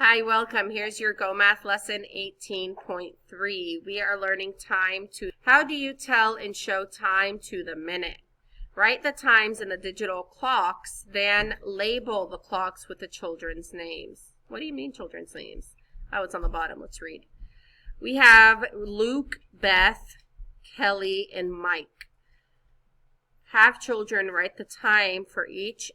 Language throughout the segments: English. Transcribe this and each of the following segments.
Hi, welcome. Here's your Go Math lesson 18.3. We are learning time to, how do you tell and show time to the minute? Write the times in the digital clocks, then label the clocks with the children's names. What do you mean children's names? Oh, it's on the bottom. Let's read. We have Luke, Beth, Kelly, and Mike. Have children write the time for each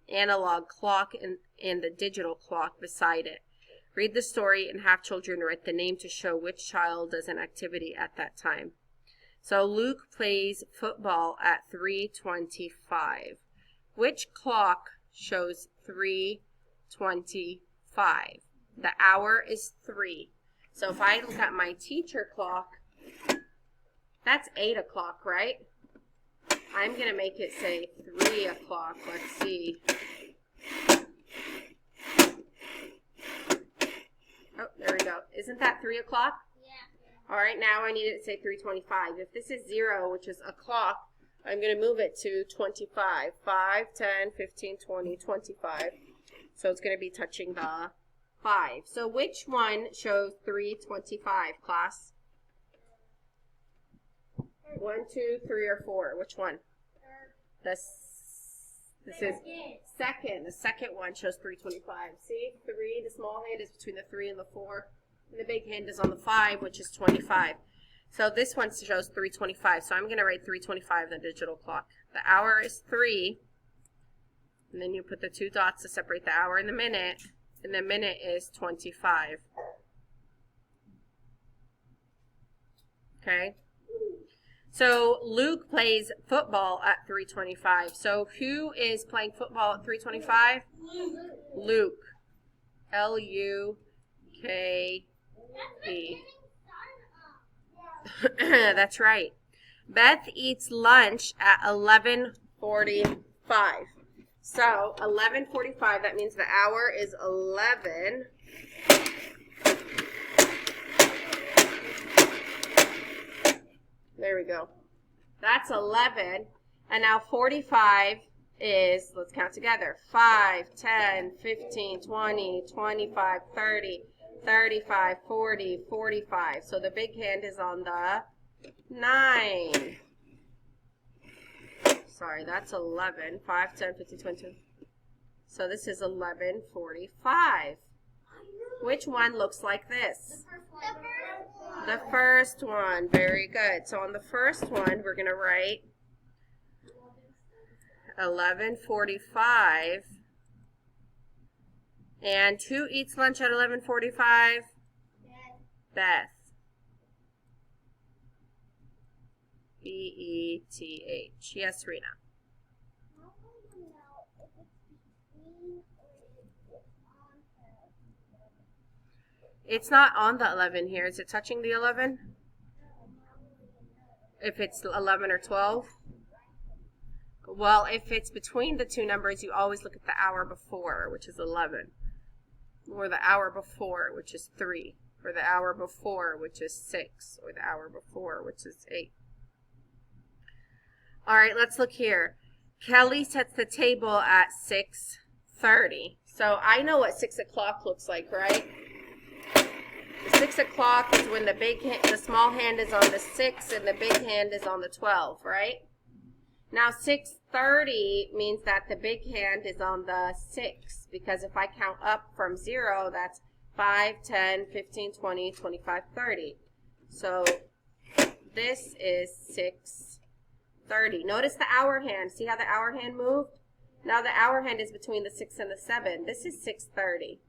analog clock and the digital clock beside it. Read the story and have children write the name to show which child does an activity at that time. So Luke plays football at 3:25. Which clock shows 3:25? The hour is 3. So if I look at my teacher clock, that's 8 o'clock, right? I'm going to make it say 3 o'clock. Let's see. Oh, there we go. Isn't that 3 o'clock? Yeah. All right, now I need it to say 3:25. If this is 0, which is o'clock, I'm going to move it to 25. 5, 10, 15, 20, 25. So it's going to be touching the 5. So which one shows 3:25, class? 1, 2, 3, or 4? Which one? This is second. The second one shows 3:25. See, 3. The small hand is between the 3 and the 4, and the big hand is on the 5, which is 25. So this one shows 3:25. So I'm going to write 3:25 in the digital clock. The hour is 3, and then you put the 2 dots to separate the hour and the minute is 25. Okay. So Luke plays football at 3:25. So who is playing football at 3:25? Luke. L-U-K-E. That's right. Beth eats lunch at 11:45. So 11:45, that means the hour is 11. There we go. That's 11. And now 45 is, let's count together, 5, 10, 15, 20, 25, 30, 35, 40, 45. So the big hand is on the 9. Sorry, that's 11. 5, 10, 15, 20. So this is 11:45. Which one looks like this? The first one. Very good. So on the first one, we're going to write 11:45. And who eats lunch at 11:45? Beth. B-E-T-H. Yes, Rena. It's not on the 11 here. Is it touching the 11? If it's 11 or 12? Well, if it's between the two numbers, you always look at the hour before, which is 11. Or the hour before, which is 3. Or the hour before, which is 6. Or the hour before, which is 8. All right, let's look here. Kelly sets the table at 6:30. So I know what 6 o'clock looks like, right? 6 o'clock is when the small hand is on the 6 and the big hand is on the 12, right? Now 6:30 means that the big hand is on the 6, because if I count up from 0, that's 5, 10, 15, 20, 25, 30. So this is 6:30. Notice the hour hand. See how the hour hand moved? Now the hour hand is between the 6 and the 7. This is 6:30.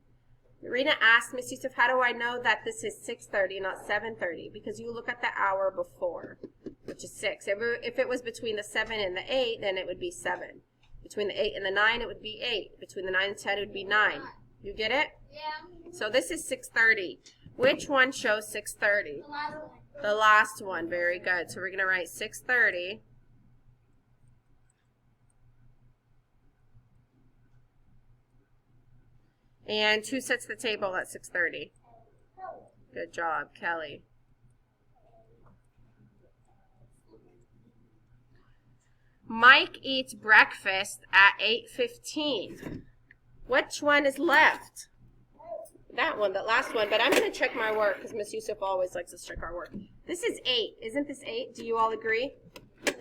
Rena asked, Miss Yusuf, how do I know that this is 6:30, not 7:30? Because you look at the hour before, which is 6. If it was between the 7 and the 8, then it would be 7. Between the 8 and the 9, it would be 8. Between the 9 and 10, it would be 9. You get it? Yeah. So this is 6:30. Which one shows 6:30? The last one. The last one. Very good. So we're going to write 6:30. And who sets the table at 6:30? Good job, Kelly. Mike eats breakfast at 8:15. Which one is left? that one, that last one, but I'm going to check my work because Miss Yusuf always likes to check our work. This is 8. Isn't this 8? Do you all agree?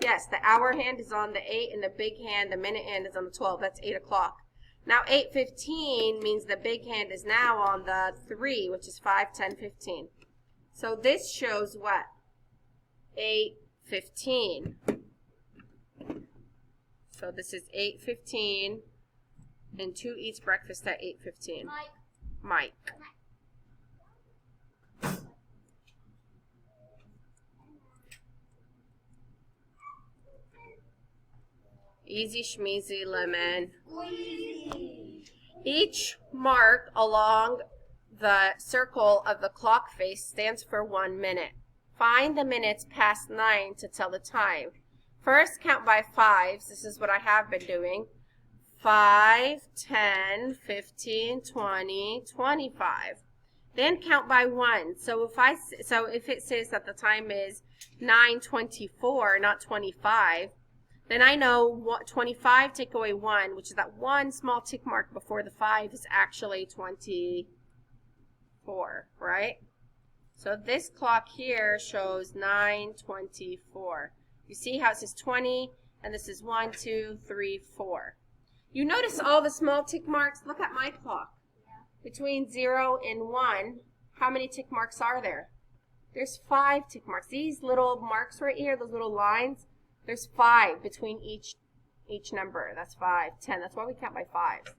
Yes, the hour hand is on the 8 and the big hand, the minute hand is on the 12. That's 8 o'clock. Now 8:15 means the big hand is now on the 3, which is 5, 10, 15. So this shows what? 8:15. So this is 8:15 and 2 eats breakfast at 8:15. Mike. Easy schmeezy lemon. Each mark along the circle of the clock face stands for 1 minute. Find the minutes past 9 to tell the time. First, count by 5s. This is what I have been doing. 5, 10, 15, 20, 25. Then count by 1. So if it says that the time is 9:24, not 25, then I know what 25 take away 1, which is that one small tick mark before the 5 is actually 24, right? So this clock here shows 9:24. You see how it says 20, and this is 1, 2, 3, 4. You notice all the small tick marks? Look at my clock. Between 0 and 1, how many tick marks are there? There's 5 tick marks. These little marks right here, those little lines, there's 5 between each number. That's 5, 10. That's why we count by 5s.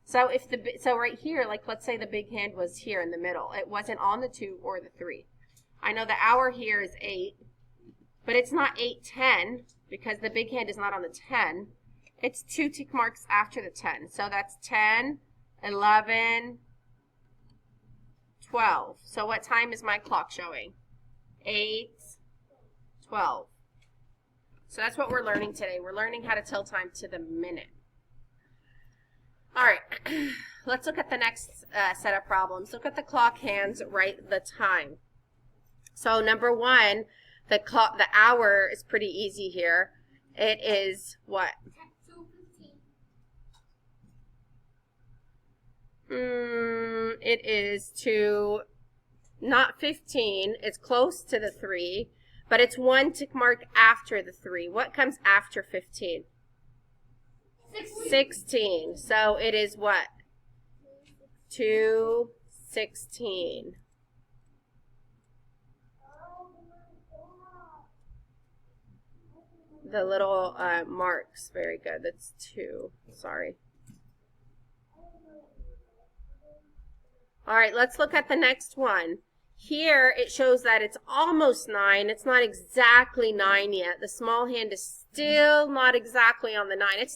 So so right here, like let's say the big hand was here in the middle. It wasn't on the 2 or the 3. I know the hour here is 8, but it's not 8:10 because the big hand is not on the 10. It's 2 tick marks after the 10. So that's 10, 11, 12. So what time is my clock showing? 8:12. So that's what we're learning today. We're learning how to tell time to the minute. All right, let's look at the next set of problems. Look at the clock hands, write the time. So number 1, the hour is pretty easy here. It is what? 2:15. It is not 15. It's close to the 3. But it's 1 tick mark after the 3. What comes after 15? 16. So it is what? 2:16. The little marks. Very good. That's 2. Sorry. All right, let's look at the next one. Here, it shows that it's almost 9. It's not exactly 9 yet. The small hand is still not exactly on the 9.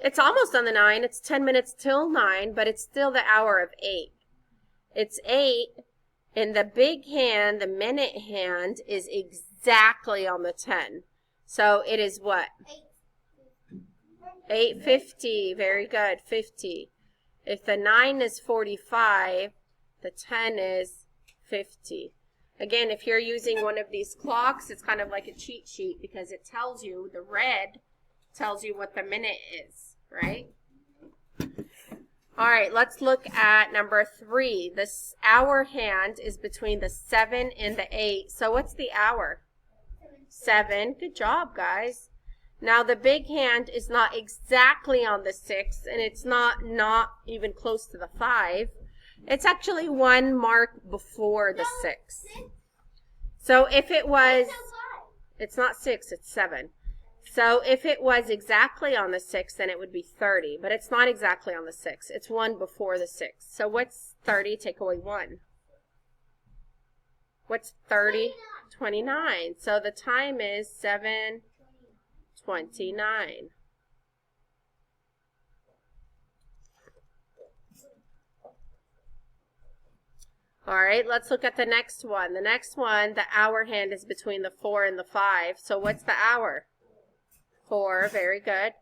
It's almost on the 9. It's 10 minutes till 9, but it's still the hour of 8. It's 8, and the big hand, the minute hand, is exactly on the 10. So it is what? 8:50. Very good. 50. If the 9 is 45, the 10 is 50. Again, if you're using one of these clocks, it's kind of like a cheat sheet because it tells you, the red tells you what the minute is, right? All right, let's look at number 3. This hour hand is between the 7 and the 8. So what's the hour? 7. Good job, guys. Now the big hand is not exactly on the 6, and it's not even close to the 5. It's actually 1 mark before the 6. So if it was, it's not 6, it's 7. So if it was exactly on the 6, then it would be 30. But it's not exactly on the 6. It's 1 before the 6. So what's 30? Take away 1. What's 30? 29. So the time is 7:29. All right, let's look at the next one. The next one, the hour hand is between the 4 and the 5. So what's the hour? 4, very good.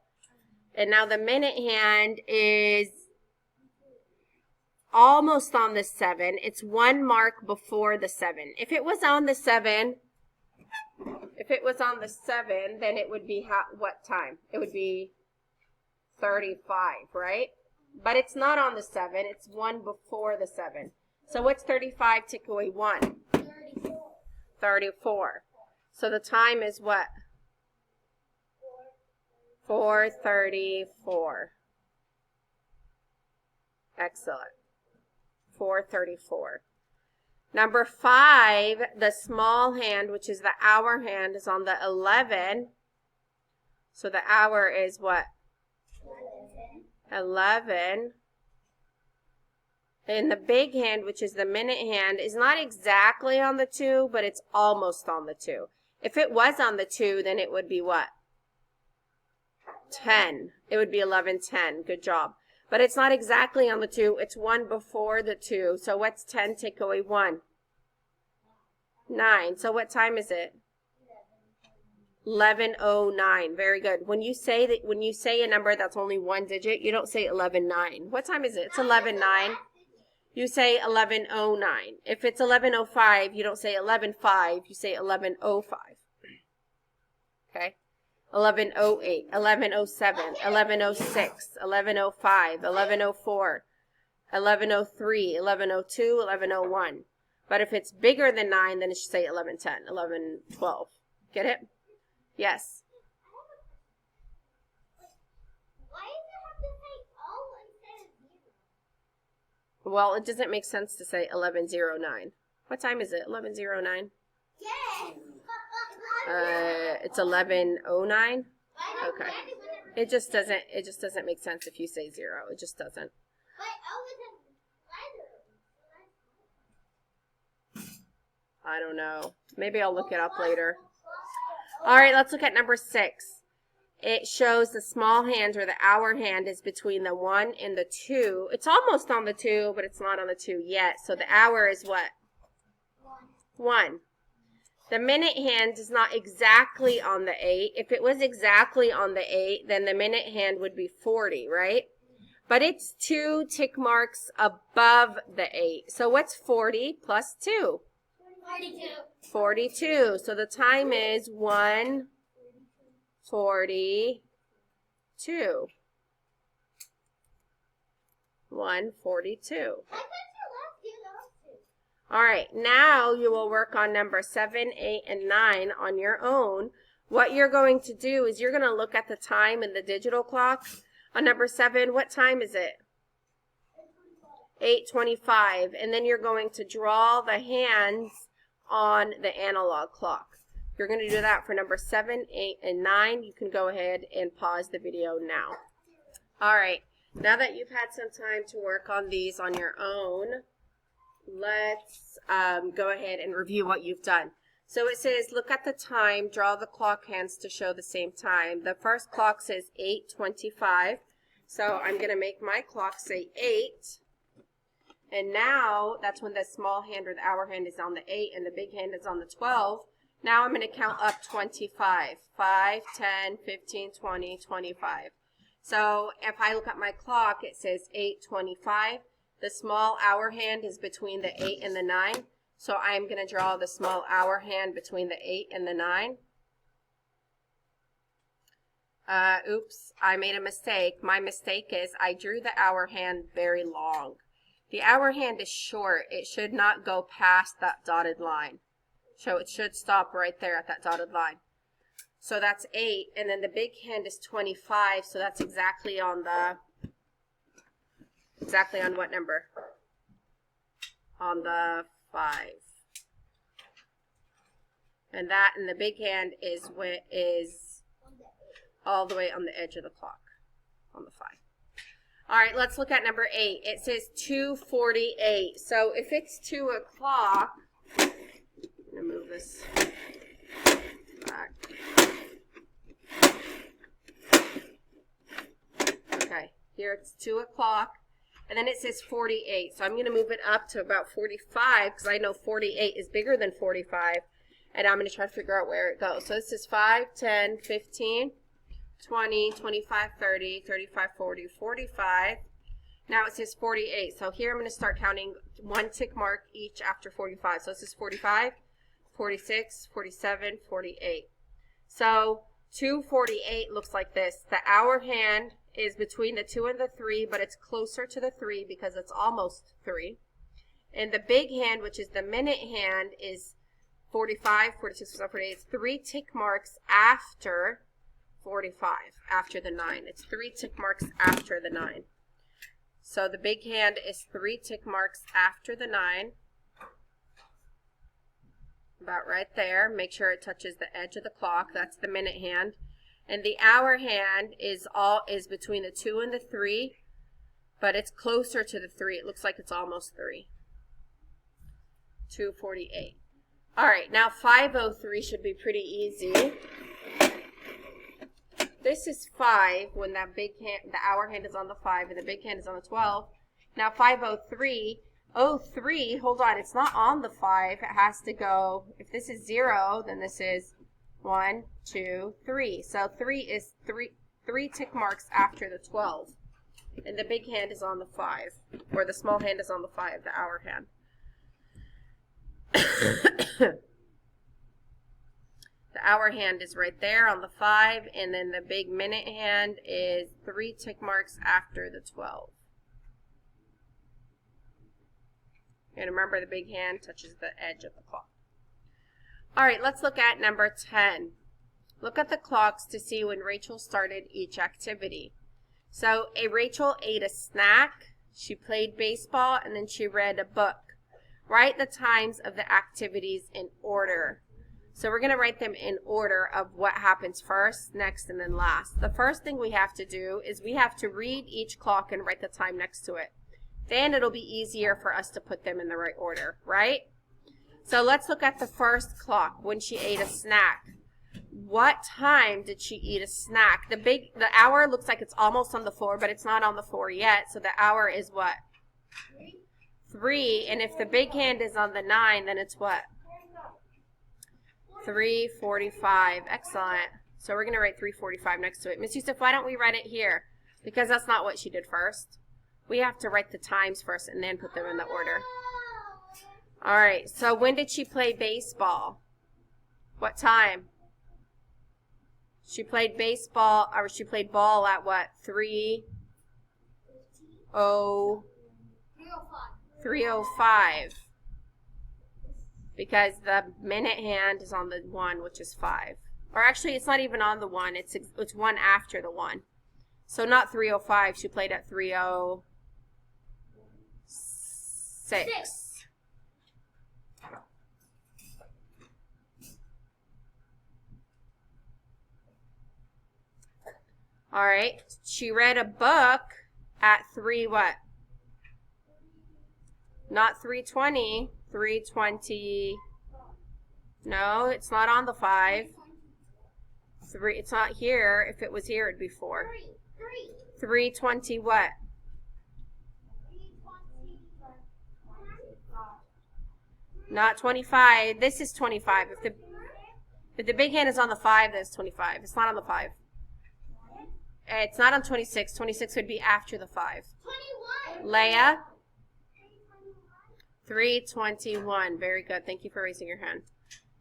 And now the minute hand is almost on the 7. It's 1 mark before the 7. If it was on the 7, then it would be what time? It would be 35, right? but it's not on the 7. It's one before the 7. So what's 35 take away 1? 34. 34. So the time is what? 4:34. Excellent. 4:34. Number 5, the small hand, which is the hour hand, is on the 11. So the hour is what? 11. And the big hand, which is the minute hand, is not exactly on the 2, but it's almost on the 2. If it was on the 2, then it would be what? 10. It would be 11:10. Good job. But it's not exactly on the 2. It's one before the 2. So what's 10 take away 1? 9. So what time is it? 11:09. Very good. When you say a number that's only one digit, you don't say 11:09. What time is it? It's 11:09. You say 11:09. If it's 11:05, you don't say 11:05. You say 11:05. Okay? 11:08, 11:07, 11:06, 11:05, 11:04, 11:03, 11:02, 11:01. But if it's bigger than 9, then it should say 11:10, 11:12. Get it? Yes. Why does it have to say O instead of 0? Well, it doesn't make sense to say 11:09. What time is it? 11:09? Yes. It's 11:09. Okay. It It just doesn't make sense if you say 0. It just doesn't. But O is a letter. I don't know. Maybe I'll look it up later. All right, let's look at number 6. It shows the small hand, or the hour hand, is between the 1 and the 2. It's almost on the 2, but it's not on the 2 yet. So the hour is what? 1. The minute hand is not exactly on the 8. If it was exactly on the 8, then the minute hand would be 40, right? But it's 2 tick marks above the 8. So what's 40 plus 2? 42. 42. So the time is 1:42. 1:42. I bet you left you those two. All right, now you will work on number 7, 8, and 9 on your own. What you're going to do is you're going to look at the time in the digital clock. On number 7, what time is it? 8:25. And then you're going to draw the hands on the analog clock. You're going to do that for number 7, 8, and 9. You can go ahead and pause the video now. All right, now that you've had some time to work on these on your own, let's go ahead and review what you've done. So it says, look at the time, draw the clock hands to show the same time. The first clock says 8:25. So I'm going to make my clock say 8. And now that's when the small hand or the hour hand is on the 8 and the big hand is on the 12. Now I'm going to count up 25. 5, 10, 15, 20, 25. So if I look at my clock, it says 8:25. The small hour hand is between the 8 and the 9. So I'm going to draw the small hour hand between the 8 and the 9. Oops, I made a mistake. My mistake is I drew the hour hand very long. The hour hand is short. It should not go past that dotted line. So it should stop right there at that dotted line. So that's 8, and then the big hand is 25, so that's exactly on what number? On the 5. And the big hand is all the way on the edge of the clock, on the 5. All right, let's look at number 8. It says 2:48. So if it's 2 o'clock, I'm going to move this back. Okay, here it's 2 o'clock, and then it says 48. So I'm going to move it up to about 45 because I know 48 is bigger than 45, and I'm going to try to figure out where it goes. So this is 5, 10, 15. 20, 25, 30, 35, 40, 45. Now it says 48. So here I'm going to start counting 1 tick mark each after 45. So this is 45, 46, 47, 48. So 2:48 looks like this. The hour hand is between the 2 and the 3, but it's closer to the 3 because it's almost 3. And the big hand, which is the minute hand, is 45, 46, 48. It's 3 tick marks after 45, after the 9. It's 3 tick marks after the 9. So the big hand is 3 tick marks after the 9. About right there. Make sure it touches the edge of the clock. That's the minute hand. And the hour hand is between the 2 and the 3, but it's closer to the 3. It looks like it's almost 3. 2:48. All right, now 5:03 should be pretty easy. This is 5 when that big hand, the hour hand is on the 5 and the big hand is on the 12. Now 5:03. 03, hold on, it's not on the 5. It has to go, if this is 0, then this is 1, 2, 3. So 3 is 3 tick marks after the 12. And the big hand is on the 5, or the small hand is on the 5, the hour hand. The hour hand is right there on the 5, and then the big minute hand is 3 tick marks after the 12. And remember, the big hand touches the edge of the clock. All right, let's look at number 10. Look at the clocks to see when Rachel started each activity. So Rachel ate a snack, she played baseball, and then she read a book. Write the times of the activities in order. So we're going to write them in order of what happens first, next, and then last. The first thing we have to do is we have to read each clock and write the time next to it. Then it'll be easier for us to put them in the right order, right? So let's look at the first clock when she ate a snack. What time did she eat a snack? The hour looks like it's almost on the 4, but it's not on the 4 yet. So the hour is what? 3. And if the big hand is on the 9, then it's what? 3:45. Excellent. So we're going to write 3:45 next to it. Miss Yusuf, why don't we write it here? Because that's not what she did first. We have to write the times first and then put them in the order. All right, so when did she play baseball? What time? She played baseball, or she played ball at what? 3:05. Because the minute hand is on the 1, which is 5. Or actually, it's not even on the 1. It's 1 after the 1. So not 3:05. She played at 3:06. All right. She read a book at 3 what? Not 3:20. 3:20. No, it's not on the 5. 3. It's not here. If it was here, it'd be 4. 3:20 what? Not 25. This is 25. If the big hand is on the 5, then it's 25. It's not on the 5. It's not on 26. 26 would be after the 5. 21. Leah? 3:21. Very good. Thank you for raising your hand.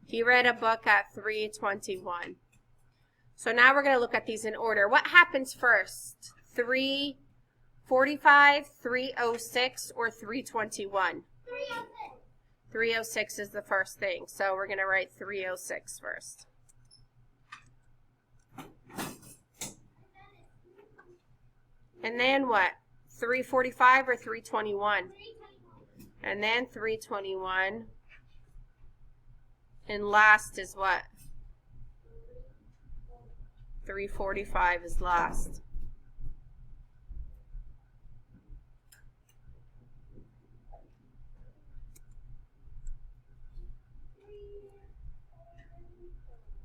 He read a book at 3:21. So now we're going to look at these in order. What happens first? 3:45, 3:06, or 3:21? 3:06 is the first thing. So we're going to write 3:06 first. And then what? 3:45 or 3:21? And then 3:21. And last is what? 3:45 is last.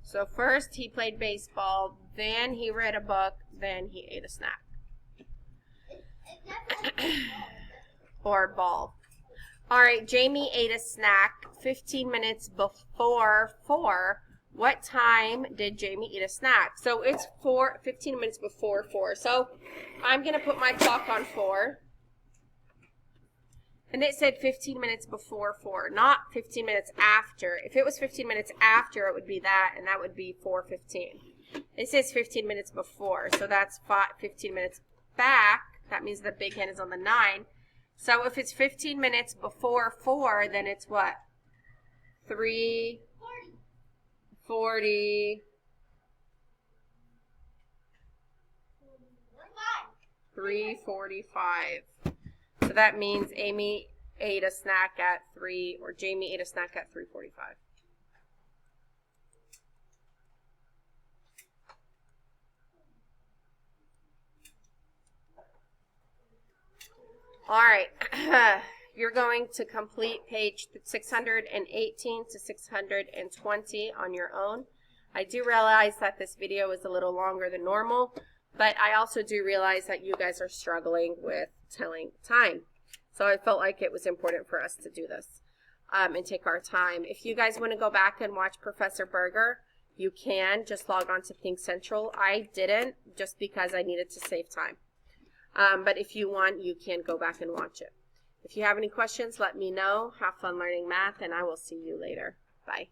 So first he played baseball, then he read a book, then he ate a snack. Or ball. All right, Jamie ate a snack 15 minutes before 4. What time did Jamie eat a snack? So it's 15 minutes before 4. So I'm going to put my clock on 4. And it said 15 minutes before 4, not 15 minutes after. If it was 15 minutes after, it would be that, and that would be 4:15. It says 15 minutes before, so that's 15 minutes back. That means the big hen is on the 9. So if it's 15 minutes before 4, then it's what? 3:40. 3:45. So that means Amy ate a snack at 3, or Jamie ate a snack at 3:45. All right. You're going to complete page 618 to 620 on your own. I do realize that this video is a little longer than normal, but I also do realize that you guys are struggling with telling time. So I felt like it was important for us to do this and take our time. If you guys want to go back and watch Professor Berger, you can. Just log on to Think Central. I didn't, just because I needed to save time. But if you want, you can go back and watch it. If you have any questions, let me know. Have fun learning math, and I will see you later. Bye.